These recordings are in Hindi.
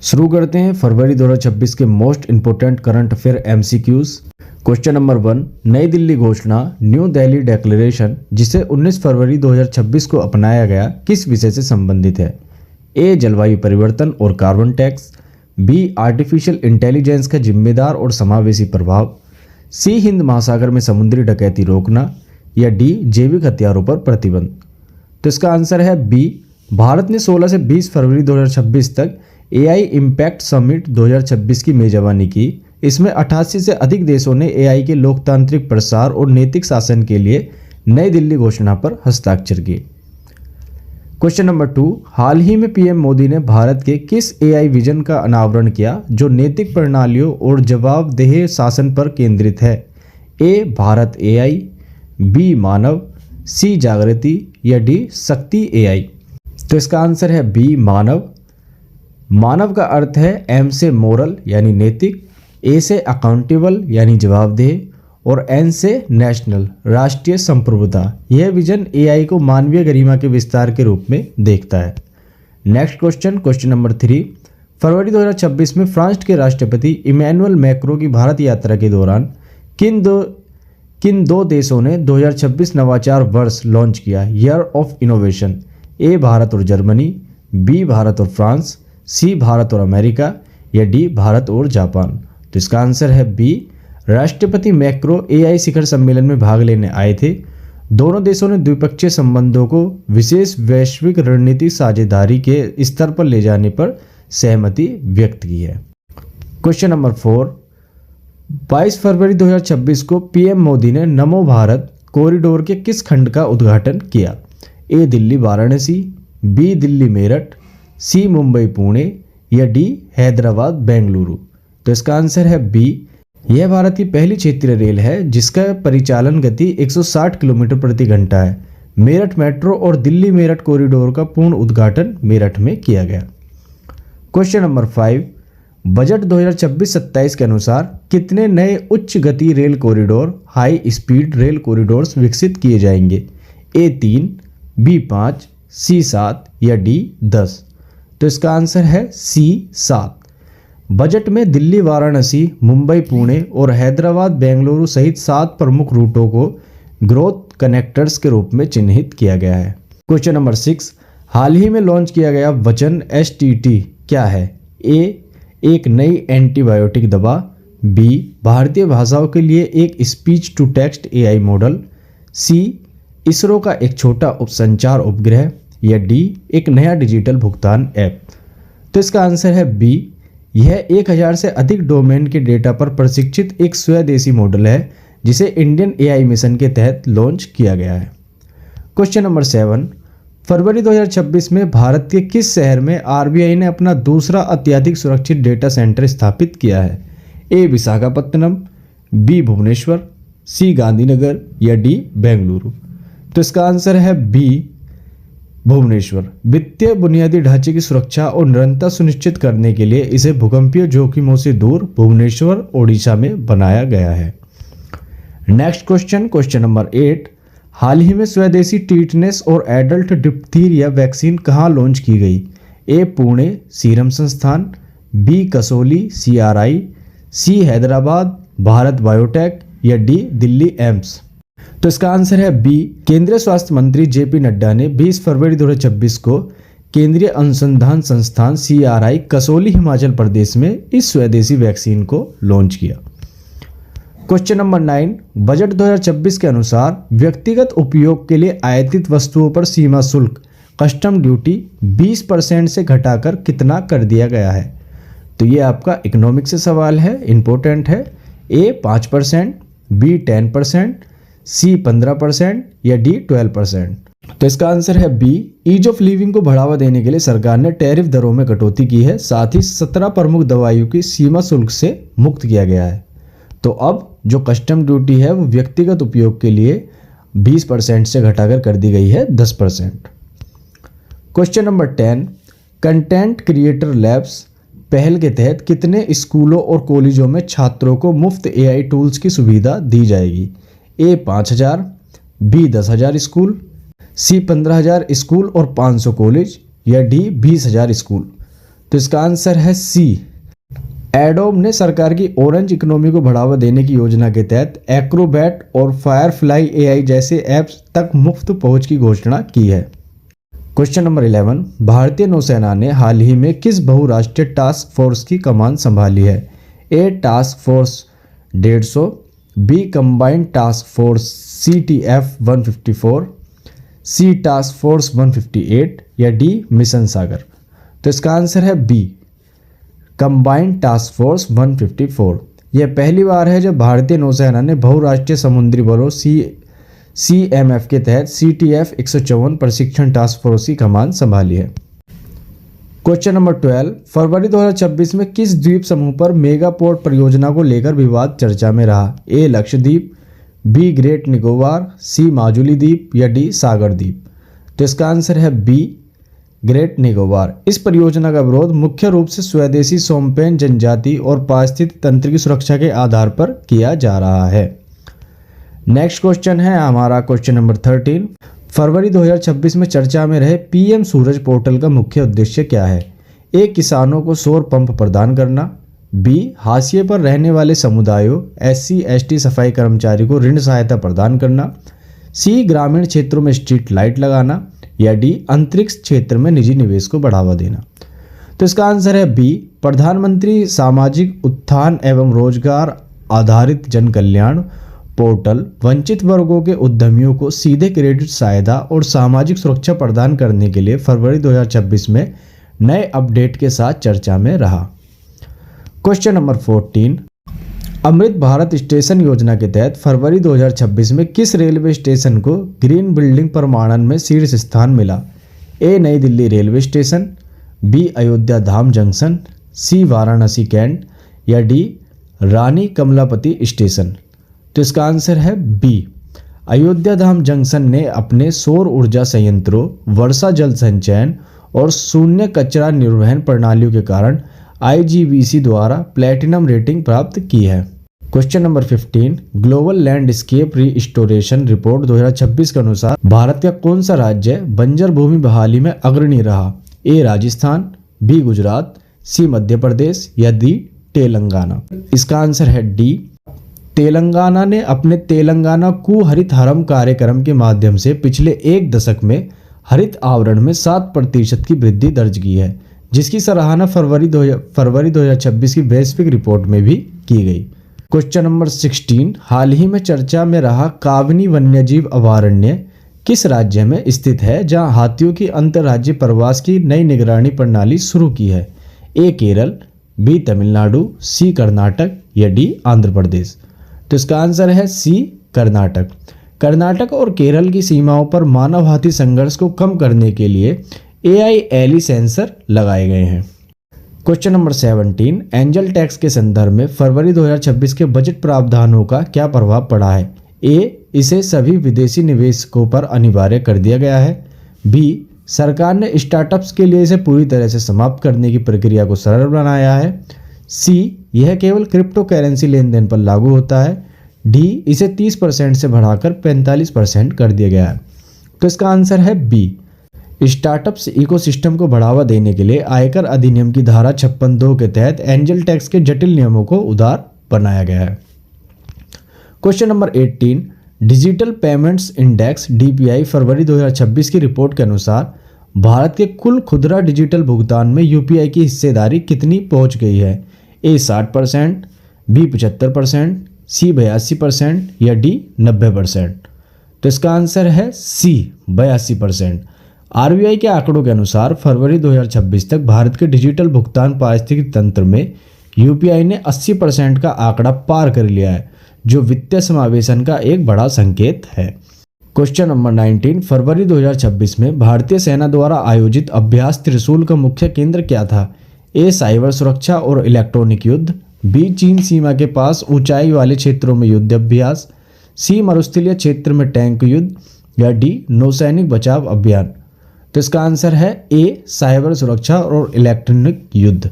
शुरू करते हैं फरवरी 2026 के most important current affair MCQs. Question number 1, नई दिल्ली घोषणा न्यू दिल्ली डिक्लेरेशन जिसे 19 फरवरी 2026 को अपनाया गया किस विषय से संबंधित है? ए. जलवायु परिवर्तन और carbon tax, B. Artificial intelligence का जिम्मेदार और समावेशी प्रभाव, सी. हिंद महासागर में समुद्री डकैती रोकना, या डी. जैविक हथियारों पर प्रतिबंध। तो इसका आंसर है बी। भारत ने 16 से 20 फरवरी 2026 तक एआई इम्पैक्ट समिट 2026 की मेजबानी की। इसमें 88 से अधिक देशों ने एआई के लोकतांत्रिक प्रसार और नैतिक शासन के लिए नई दिल्ली घोषणा पर हस्ताक्षर किए। क्वेश्चन नंबर 2, हाल ही में पीएम मोदी ने भारत के किस एआई विजन का अनावरण किया जो नैतिक प्रणालियों और जवाबदेह शासन पर केंद्रित है? A. Bharat AI, B. Manav, C. Jagriti, या डी. शक्ति एआई। तो इसका आंसर है बी. मानव। मानव का अर्थ है एम से मोरल यानी नैतिक, ए से अकाउंटेबल यानी जवाबदेह और एन से नेशनल राष्ट्रीय संप्रभुता। यह विजन एआई को मानवीय गरिमा के विस्तार के रूप में देखता है। नेक्स्ट क्वेश्चन, क्वेश्चन नंबर 3, फरवरी 2026 में फ्रांस के राष्ट्रपति इमैनुअल मैक्रों की भारत यात्रा के दौरान किन दो देशों ने 2026 नवाचार वर्ष लॉन्च किया? Year of innovation. A. Bharat और जर्मनी, बी. भारत और फ्रांस, सी. भारत और अमेरिका, या डी. भारत और जापान। तो इसका आंसर है बी। राष्ट्रपति मैक्रो एआई शिखर सम्मेलन में भाग लेने आए थे। दोनों देशों ने द्विपक्षीय संबंधों को विशेष वैश्विक रणनीतिक साझेदारी के स्तर पर ले जाने पर सहमति व्यक्त की है। क्वेश्चन नंबर 4, 22 फरवरी 2026 को पीएम मोदी ने नमो भारत कॉरिडोर के किस खंड का उद्घाटन किया? ए. दिल्ली वाराणसी, बी. दिल्ली मेरठ, सी. मुंबई पुणे, या डी. हैदराबाद बेंगलुरु। तो इसका आंसर है बी। यह भारत की पहली क्षेत्रीय रेल है जिसका परिचालन गति 160 किलोमीटर प्रति घंटा है। मेरठ मेट्रो और दिल्ली मेरठ कॉरिडोर का पूर्ण उद्घाटन मेरठ में किया गया। क्वेश्चन नंबर 5, बजट 2026-27 के अनुसार कितने नए उच्च गति rail corridor high speed rail corridors विकसित किए जाएंगे? ए. 3, बी. 5, सी. 7, या डी. 10। तो इसका आंसर है सी. 7। बजट में दिल्ली वाराणसी, मुंबई पुणे और हैदराबाद बेंगलुरु सहित 7 प्रमुख रूटों को ग्रोथ कनेक्टर्स के रूप में चिन्हित किया गया है। क्वेश्चन नंबर 6, हाल ही में लॉन्च किया गया वचन एसटीटी क्या है? ए. एक नई एंटीबायोटिक दवा, बी. भारतीय भाषाओं के लिए एक speech to text AI model, C. ISRO का एक छोटा उपसंचार उपग्रह, या डी. एक नया डिजिटल भुगतान ऐप। तो इसका आंसर है बी। यह 1000 से अधिक डोमेन के डेटा पर प्रशिक्षित एक स्वदेशी मॉडल है जिसे इंडियन एआई मिशन के तहत लॉन्च किया गया है। क्वेश्चन नंबर 7, फरवरी 2026 में भारत के किस शहर में आरबीआई ने अपना दूसरा अत्यधिक सुरक्षित डेटा सेंटर स्थापित किया है? ए. विशाखापत्तनम, बी. भुवनेश्वर, सी. गांधीनगर, या डी. बेंगलुरु। तो इसका आंसर है बी. भुवनेश्वर। वित्तीय बुनियादी ढांचे की सुरक्षा और निरंतरता सुनिश्चित करने के लिए इसे भूकंपीय जोखिमों से दूर भुवनेश्वर, ओडिशा में बनाया गया है। नेक्स्ट क्वेश्चन, क्वेश्चन नंबर 8, हाल ही में स्वदेशी टीटनेस और एडल्ट डिप्थीरिया वैक्सीन कहाँ लॉन्च की गई? ए. पुणे सीरम संस्थान, बी. कसौली CRI, सी. हैदराबाद भारत बायोटेक, या डी. दिल्ली एम्स। तो इसका आंसर है बी। केंद्रीय स्वास्थ्य मंत्री JP नड्डा ने 20 फरवरी 2026 को केंद्रीय अनुसंधान संस्थान CRI कसौली हिमाचल प्रदेश में इस स्वदेशी वैक्सीन को लॉन्च किया। क्वेश्चन नंबर 9, बजट 2026 के अनुसार व्यक्तिगत उपयोग के लिए आयातित वस्तुओं पर सीमा शुल्क कस्टम ड्यूटी 20% से घटाकर कितना कर दिया गया है? तो ये आपका इकोनॉमिक्स से सवाल है, इंपॉर्टेंट है। ए. 5%, बी. 10%, सी. 15%, या डी. 12%। तो इसका आंसर है बी। ईज ऑफ लिविंग को बढ़ावा देने के लिए सरकार ने टैरिफ दरों में कटौती की है। साथ ही 17 प्रमुख दवाइयों की सीमा शुल्क से मुक्त किया गया है। तो अब जो कस्टम ड्यूटी है वो व्यक्तिगत उपयोग के लिए 20% से घटाकर कर दी गई है 10%। Question number 10, content creator labs पहल के तहत कितने स्कूलों और कॉलेजों में छात्रों को मुफ्त एआई टूल्स की सुविधा दी जाएगी? ए. 5000, बी. 10,000 स्कूल, सी. 15,000 स्कूल और 500 कॉलेज, या डी. 20,000 स्कूल। तो इसका आंसर है सी। एडोब ने सरकार की ऑरेंज इकोनॉमी को बढ़ावा देने की योजना के तहत एक्रोबैट और फायरफ्लाई एआई जैसे ऐप्स तक मुफ्त पहुंच की घोषणा की है। क्वेश्चन नंबर 11, भारतीय नौसेना ने हाल ही में किस बहुराष्ट्रीय टास्क फोर्स की कमान संभाली है? A task force 150, B combined task force CTF 154, C task force 158 या डी मिशन सागर। तो इसका आंसर है बी, कंबाइंड टास्क फोर्स 154। यह पहली बार है जब भारतीय नौसेना ने बहुराष्ट्रीय समुद्री बलों CMF के तहत CTF 154 प्रशिक्षण टास्क फोर्स की कमान संभाली है। क्वेश्चन नंबर 12, फरवरी 2026 में किस द्वीप समूह पर मेगा पोर्ट परियोजना को लेकर विवाद चर्चा में रहा? ए लक्षद्वीप, बी ग्रेट निकोबार, सी माजुली द्वीप या डी सागर द्वीप। तो इसका आंसर है बी, ग्रेट निकोबार। इस परियोजना का विरोध मुख्य रूप से स्वदेशी सोम्पेन जनजाति और पारिस्थितिक तंत्र की सुरक्षा के आधार पर किया जा रहा है। नेक्स्ट क्वेश्चन है हमारा क्वेश्चन नंबर 13, फरवरी 2026 में चर्चा में रहे PM सूरज पोर्टल का मुख्य उद्देश्य क्या है? ए किसानों को सौर पंप प्रदान करना, बी हाशिए पर रहने वाले समुदायों SC/ST सफाई कर्मचारी को ऋण सहायता प्रदान करना, सी ग्रामीण क्षेत्रों में स्ट्रीट लाइट लगाना या डी अंतरिक्ष क्षेत्र में निजी निवेश को बढ़ावा देना। तो इसका आंसर है बी, प्रधानमंत्री सामाजिक उत्थान एवं रोजगार आधारित जन कल्याण पोर्टल वंचित वर्गों के उद्यमियों को सीधे क्रेडिट सहायता और सामाजिक सुरक्षा प्रदान करने के लिए फरवरी 2026 में नए अपडेट के साथ चर्चा में रहा। क्वेश्चन नंबर 14, अमृत भारत स्टेशन योजना के तहत फरवरी 2026 में किस रेलवे स्टेशन को ग्रीन बिल्डिंग प्रमाणन में शीर्ष स्थान मिला? A New Delhi railway station, B Ayodhya Dham junction, C Varanasi cantt या डी रानी कमलापति स्टेशन। तो इसका आंसर है बी, अयोध्या धाम जंक्शन ने अपने सौर ऊर्जा संयंत्रों, वर्षा जल संचयन और शून्य कचरा निर्वहन प्रणालियों के कारण IGBC द्वारा प्लैटिनम रेटिंग प्राप्त की है। Question number 15, global landscape restoration report 2026 के अनुसार भारत का कौन सा राज्य बंजर भूमि बहाली में अग्रणी रहा? ए राजस्थान, बी गुजरात, सी मध्य प्रदेश या डी तेलंगाना। इसका आंसर है डी, तेलंगाना ने अपने तेलंगाना कुहरित हरम कार्यक्रम के माध्यम से पिछले एक दशक में हरित आवरण में 7% की वृद्धि दर्ज की है, जिसकी सराहना फरवरी 2026 की वैश्विक रिपोर्ट में भी की गई। क्वेश्चन नंबर 16, हाल ही में चर्चा में रहा काबिनी वन्यजीव अभयारण्य किस राज्य में स्थित है जहां हाथियों की अंतर्राज्यीय प्रवास की नई निगरानी प्रणाली शुरू की है? ए केरल, बी तमिलनाडु, सी कर्नाटक या डी आंध्र प्रदेश। तो इसका आंसर है सी कर्नाटक। कर्नाटक और केरल की सीमाओं पर मानव हाथी संघर्ष को कम करने के लिए AI सेंसर लगाए गए हैं। क्वेश्चन नंबर 17, एंजल टैक्स के संदर्भ में फरवरी 2026 के बजट प्रावधानों का क्या प्रभाव पड़ा है? ए इसे सभी विदेशी निवेशकों पर अनिवार्य कर दिया गया है, बी सरकार ने स्टार्टअप्स के लिए इसे पूरी तरह से समाप्त करने की प्रक्रिया को सरल बनाया है, सी यह केवल क्रिप्टो करेंसी लेन देन पर लागू होता है, डी इसे 30% से बढ़ाकर 45% कर दिया गया है। तो इसका आंसर है बी, स्टार्टअप्स इकोसिस्टम को बढ़ावा देने के लिए आयकर अधिनियम की धारा 56(2) के तहत एंजल टैक्स के जटिल नियमों को उदार बनाया गया है। Question number 18, digital payments index DPI फरवरी 2026 की रिपोर्ट के अनुसार भारत के कुल खुदरा डिजिटल भुगतान में UPI की हिस्सेदारी कितनी पहुंच गई है? ए 60%, बी 75%, सी 82% या डी 90%। तो इसका आंसर है सी 82%। RBI के आंकड़ों के अनुसार फरवरी 2026 तक भारत के डिजिटल भुगतान पारिस्थितिक तंत्र में UPI ने 80% का आंकड़ा पार कर लिया है, जो वित्तीय समावेशन का एक बड़ा संकेत है। क्वेश्चन नंबर 19, फरवरी 2026 में भारतीय सेना द्वारा आयोजित अभ्यास त्रिशूल का मुख्य केंद्र क्या था? ए साइबर सुरक्षा और इलेक्ट्रॉनिक युद्ध, बी चीन सीमा के पास ऊंचाई वाले क्षेत्रों में युद्ध अभ्यास, सी मरुस्थलीय क्षेत्र में टैंक युद्ध या डी नौसैनिक बचाव अभियान। तो इसका आंसर है ए साइबर सुरक्षा और इलेक्ट्रॉनिक युद्ध।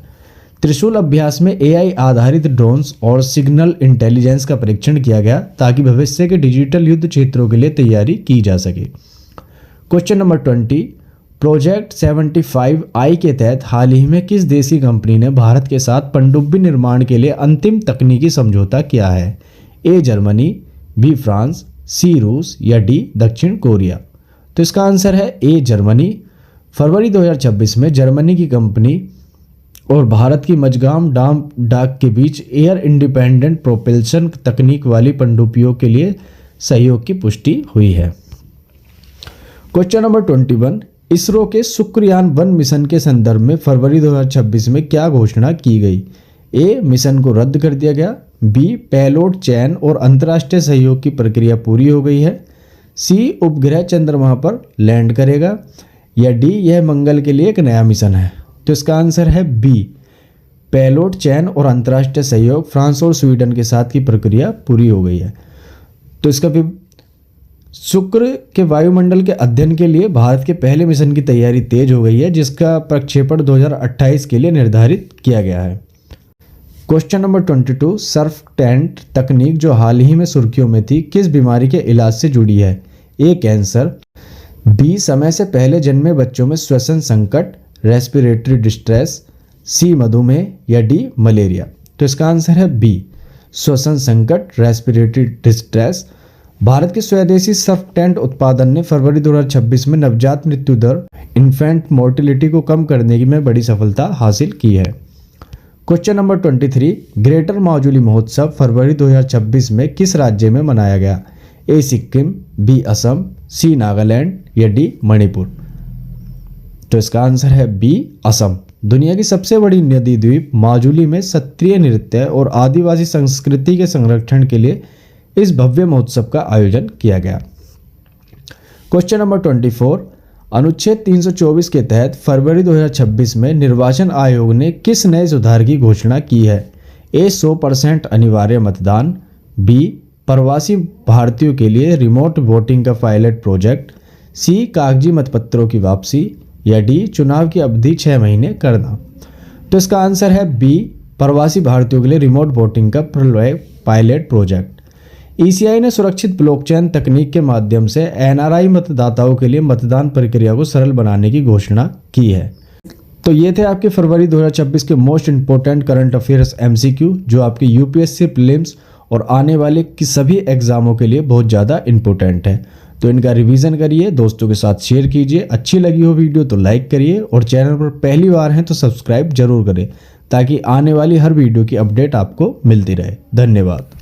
त्रिशूल अभ्यास में AI आधारित ड्रोन्स और सिग्नल इंटेलिजेंस का परीक्षण किया गया ताकि भविष्य के डिजिटल युद्ध क्षेत्रों के लिए तैयारी की जा सके। क्वेश्चन नंबर 20, प्रोजेक्ट 75I के तहत हाल ही में किस देशी कंपनी ने भारत के साथ पनडुब्बी निर्माण के लिए अंतिम तकनीकी समझौता किया है? ए जर्मनी, बी फ्रांस, सी रूस या डी दक्षिण कोरिया। तो इसका आंसर है ए जर्मनी। फरवरी 2026 में जर्मनी की कंपनी और भारत की मजगाम डाक के बीच एयर इंडिपेंडेंट प्रोपल्शन तकनीक वाली पनडुब्बियों के लिए सहयोग की पुष्टि हुई है। क्वेश्चन नंबर 21, इसरो के शुक्रयान 1 मिशन के संदर्भ में फरवरी 2026 में क्या घोषणा की गई? ए मिशन को रद्द कर दिया गया, बी पेलोड चयन और अंतर्राष्ट्रीय सहयोग की प्रक्रिया पूरी हो गई है, सी उपग्रह चंद्रमा पर लैंड करेगा या डी यह मंगल के लिए एक नया मिशन है। तो इसका आंसर है बी, पेलोड चयन और अंतर्राष्ट्रीय सहयोग फ्रांस और स्वीडन के साथ की प्रक्रिया पूरी हो गई है। तो इसका भी शुक्र के वायुमंडल के अध्ययन के लिए भारत के पहले मिशन की तैयारी तेज हो गई है, जिसका प्रक्षेपण 2028 के लिए निर्धारित किया गया है। क्वेश्चन नंबर 22, सर्फ टेंट तकनीक जो हाल ही में सुर्खियों में थी किस बीमारी के इलाज से जुड़ी है? ए कैंसर, बी समय से पहले जन्मे बच्चों में श्वसन संकट रेस्पिरेटरी डिस्ट्रेस, सी मधुमेह या डी मलेरिया। तो इसका आंसर है बी, श्वसन संकट रेस्पिरेटरी डिस्ट्रेस। भारत के स्वदेशी सर्फ टेंट उत्पादन ने फरवरी 2026 में नवजात मृत्यु दर इन्फेंट मोर्टिलिटी को कम करने में बड़ी सफलता हासिल की है। क्वेश्चन नंबर 23, ग्रेटर माजुली महोत्सव फरवरी 2026 में किस राज्य में मनाया गया? ए सिक्किम, बी असम, सी नागालैंड या डी मणिपुर। तो इसका आंसर है बी असम। दुनिया की सबसे बड़ी नदी द्वीप माजुली में क्षेत्रीय नृत्य और आदिवासी संस्कृति के संरक्षण के लिए इस भव्य महोत्सव का आयोजन किया गया। क्वेश्चन नंबर 24, अनुच्छेद 324 के तहत फरवरी 2026 में निर्वाचन आयोग ने किस नए सुधार की घोषणा की है? ए 100% अनिवार्य मतदान, बी प्रवासी भारतीयों के लिए रिमोट वोटिंग का पायलट प्रोजेक्ट, सी कागजी मतपत्रों की वापसी या डी चुनाव की अवधि 6 महीने करना। तो इसका आंसर है बी, प्रवासी भारतीयों के लिए रिमोट वोटिंग का पायलट प्रोजेक्ट। ईसीआई ने सुरक्षित ब्लॉकचेन तकनीक के माध्यम से एनआरआई मतदाताओं के लिए मतदान प्रक्रिया को सरल बनाने की घोषणा की है। तो ये थे आपके फरवरी 2026 के most important current affairs MCQ, जो आपके यूपीएससी प्रीलिम्स और आने वाले की सभी एग्जामों के लिए बहुत ज़्यादा इंपॉर्टेंट है। तो इनका रिवीजन करिए, दोस्तों के साथ शेयर कीजिए। अच्छी लगी हो वीडियो तो लाइक करिए और चैनल पर पहली बार हैं तो सब्सक्राइब जरूर करें, ताकि आने वाली हर वीडियो की अपडेट आपको मिलती रहे। धन्यवाद।